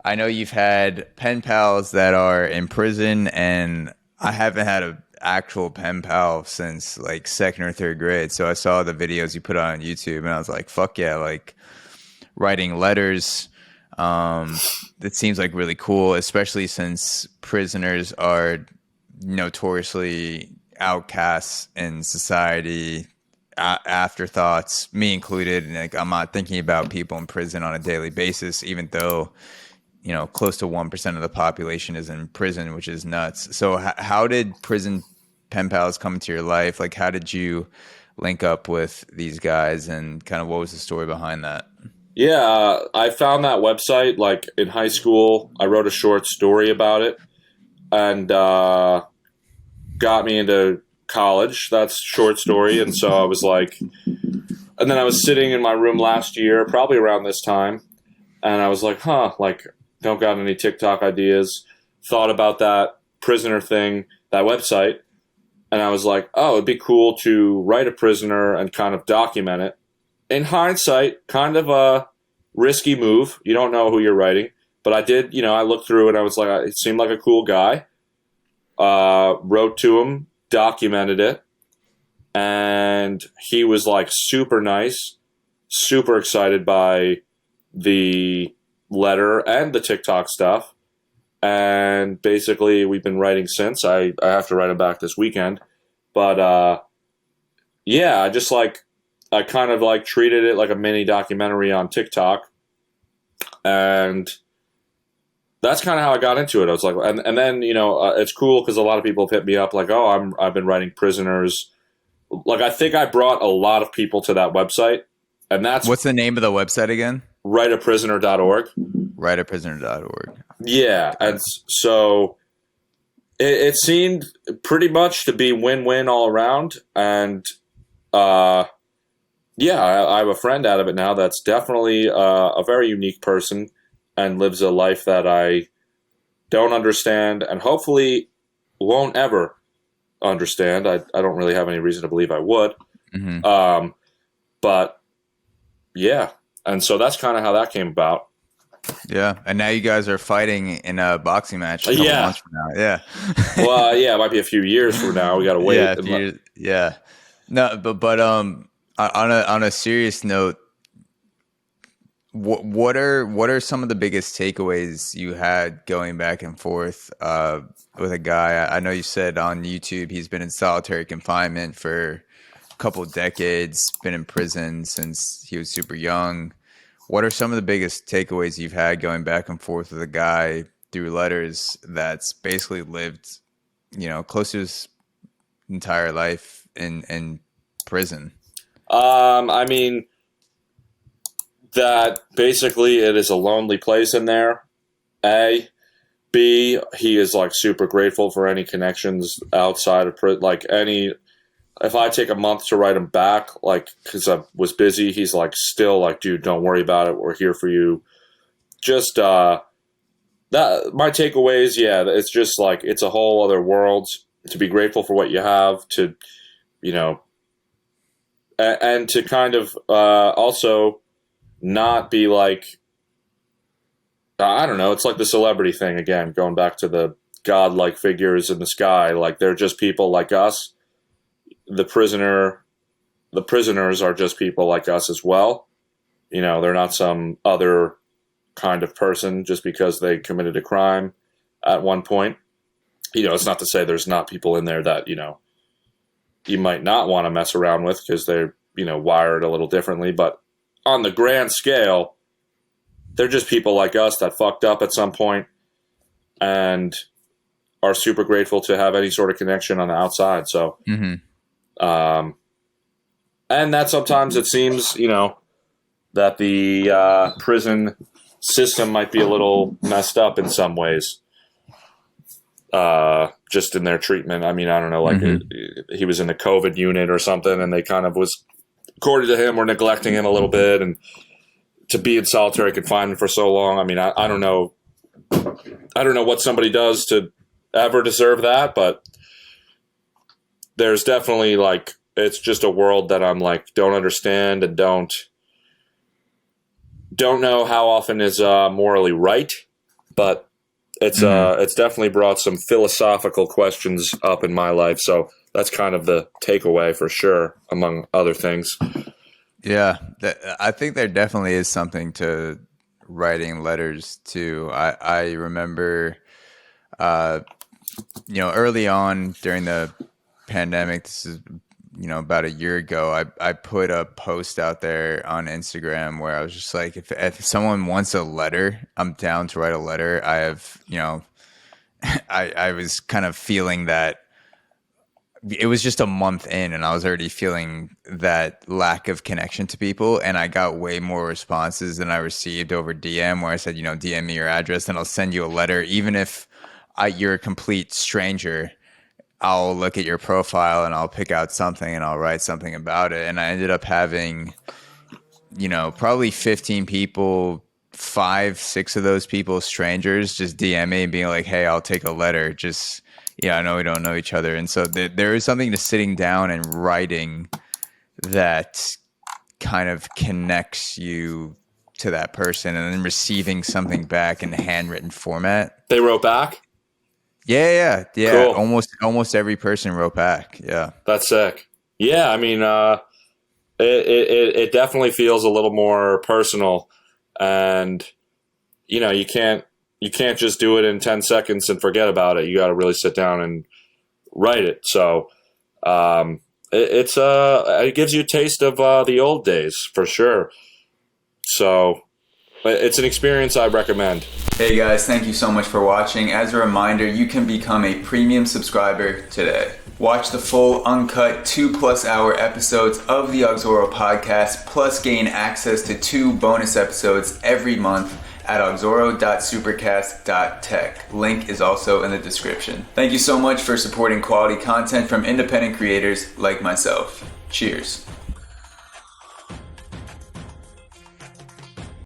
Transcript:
I know you've had pen pals that are in prison, and I haven't had an actual pen pal since like second or third grade. So I saw the videos you put on YouTube, and I was like, "Fuck yeah!" Like writing letters. It seems like really cool, especially since prisoners are notoriously outcasts in society, afterthoughts, me included. And like, I'm not thinking about people in prison on a daily basis, even though close to 1% of the population is in prison, which is nuts. So, how did prison pen pals come into your life? Like, how did you link up with these guys, and kind of what was the story behind that? Yeah, I found that website like in high school. I wrote a short story about it and got me into college. That's short story. And so I was like, and then I was sitting in my room last year, probably around this time, and I was like, like, don't got any TikTok ideas. Thought about that prisoner thing, that website, and I was like, oh, it'd be cool to write a prisoner and kind of document it. In hindsight, kind of a risky move. You don't know who you're writing. But I did, I looked through it and I was like, it seemed like a cool guy. Wrote to him, documented it. And he was like super nice, super excited by the letter and the TikTok stuff. And basically, we've been writing since. I have to write him back this weekend. But yeah, I kind of like treated it like a mini documentary on TikTok. And that's kind of how I got into it. I was like, and then, it's cool because a lot of people have hit me up like, oh, I've been writing prisoners. Like, I think I brought a lot of people to that website. And that's What's the name of the website again? writeaprisoner.org. Writeaprisoner.org. Yeah. And so it seemed pretty much to be win-win all around. And, yeah, I have a friend out of it now that's definitely a very unique person and lives a life that I don't understand and hopefully won't ever understand. I don't really have any reason to believe I would. Mm-hmm. But yeah, and so that's kind of how that came about. Yeah, and now you guys are fighting in a boxing match a couple months from now. Yeah. Well, yeah, it might be a few years from now. We got to wait. Yeah, yeah. No, but on a serious note, what are some of the biggest takeaways you had going back and forth with a guy? I know you said on YouTube he's been in solitary confinement for a couple of decades, been in prison since he was super young. What are some of the biggest takeaways you've had going back and forth with a guy through letters that's basically lived, close to his entire life in prison? I mean, that basically it is a lonely place in there. A. B. He is like super grateful for any connections outside of prison. Like any, if I take a month to write him back, like, because I was busy, he's like still like, dude, don't worry about it. We're here for you. Just that my takeaways, yeah, it's just like it's a whole other world to be grateful for what you have, to, and to kind of also not be like, I don't know, it's like the celebrity thing again, going back to the godlike figures in the sky. Like, they're just people like us. The prisoners are just people like us as well. They're not some other kind of person just because they committed a crime at one point. It's not to say there's not people in there that, you might not want to mess around with because they're, wired a little differently. But on the grand scale, they're just people like us that fucked up at some point and are super grateful to have any sort of connection on the outside. So, Mm-hmm. And that sometimes it seems, that the prison system might be a little messed up in some ways. Just in their treatment. I mean, I don't know, like he was in the COVID unit or something, and they kind of was, according to him, were neglecting him a little bit, and to be in solitary confinement for so long. I mean, I don't know. I don't know what somebody does to ever deserve that, but there's definitely like, it's just a world that I'm like, don't understand and don't know how often is morally right. but it's definitely brought some philosophical questions up in my life. So that's kind of the takeaway for sure, among other things. Yeah, I think there definitely is something to writing letters too. I remember, early on during the pandemic, this is, about a year ago, I put a post out there on Instagram where I was just like, if someone wants a letter, I'm down to write a letter. I have, I was kind of feeling that it was just a month in and I was already feeling that lack of connection to people. And I got way more responses than I received over DM, where I said, DM me your address and I'll send you a letter. Even if you're a complete stranger, I'll look at your profile and I'll pick out something and I'll write something about it. And I ended up having, probably 15 people, 5-6 of those people, strangers, just DM me and being like, hey, I'll take a letter. Just, I know we don't know each other. And so there is something to sitting down and writing that kind of connects you to that person, and then receiving something back in handwritten format. They wrote back? Yeah. Cool. Almost every person wrote back. Yeah. That's sick. Yeah, I mean, it definitely feels a little more personal, and you can't just do it in 10 seconds and forget about it. You got to really sit down and write it. So it gives you a taste of the old days for sure. So it's an experience I recommend. Hey guys, thank you so much for watching. As a reminder, you can become a premium subscriber today. Watch the full uncut 2+ hour episodes of the AUXORO podcast, plus gain access to 2 bonus episodes every month at auxoro.supercast.tech. Link is also in the description. Thank you so much for supporting quality content from independent creators like myself. Cheers.